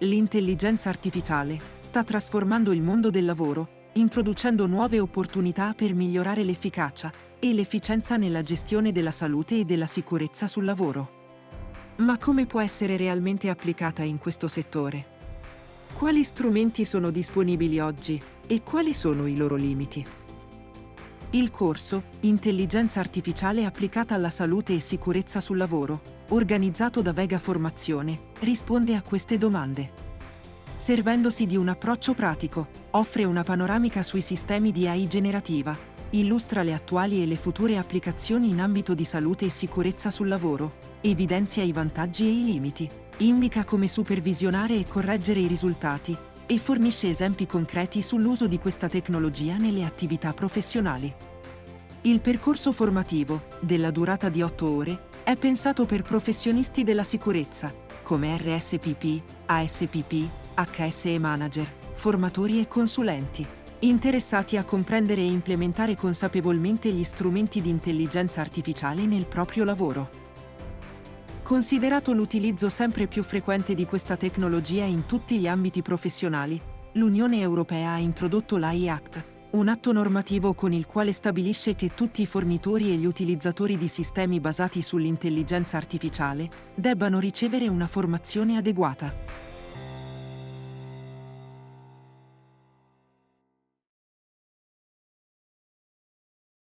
L'intelligenza artificiale sta trasformando il mondo del lavoro, introducendo nuove opportunità per migliorare l'efficacia e l'efficienza nella gestione della salute e della sicurezza sul lavoro. Ma come può essere realmente applicata in questo settore? Quali strumenti sono disponibili oggi e quali sono i loro limiti? Il corso Intelligenza artificiale applicata alla salute e sicurezza sul lavoro, organizzato da Vega Formazione, risponde a queste domande. Servendosi di un approccio pratico, offre una panoramica sui sistemi di AI generativa, illustra le attuali e le future applicazioni in ambito di salute e sicurezza sul lavoro, evidenzia i vantaggi e i limiti, indica come supervisionare e correggere i risultati, e fornisce esempi concreti sull'uso di questa tecnologia nelle attività professionali. Il percorso formativo, della durata di 8 ore, è pensato per professionisti della sicurezza, come RSPP, ASPP, HSE Manager, formatori e consulenti, interessati a comprendere e implementare consapevolmente gli strumenti di intelligenza artificiale nel proprio lavoro. Considerato l'utilizzo sempre più frequente di questa tecnologia in tutti gli ambiti professionali, l'Unione Europea ha introdotto l'AI Act, un atto normativo con il quale stabilisce che tutti i fornitori e gli utilizzatori di sistemi basati sull'intelligenza artificiale debbano ricevere una formazione adeguata.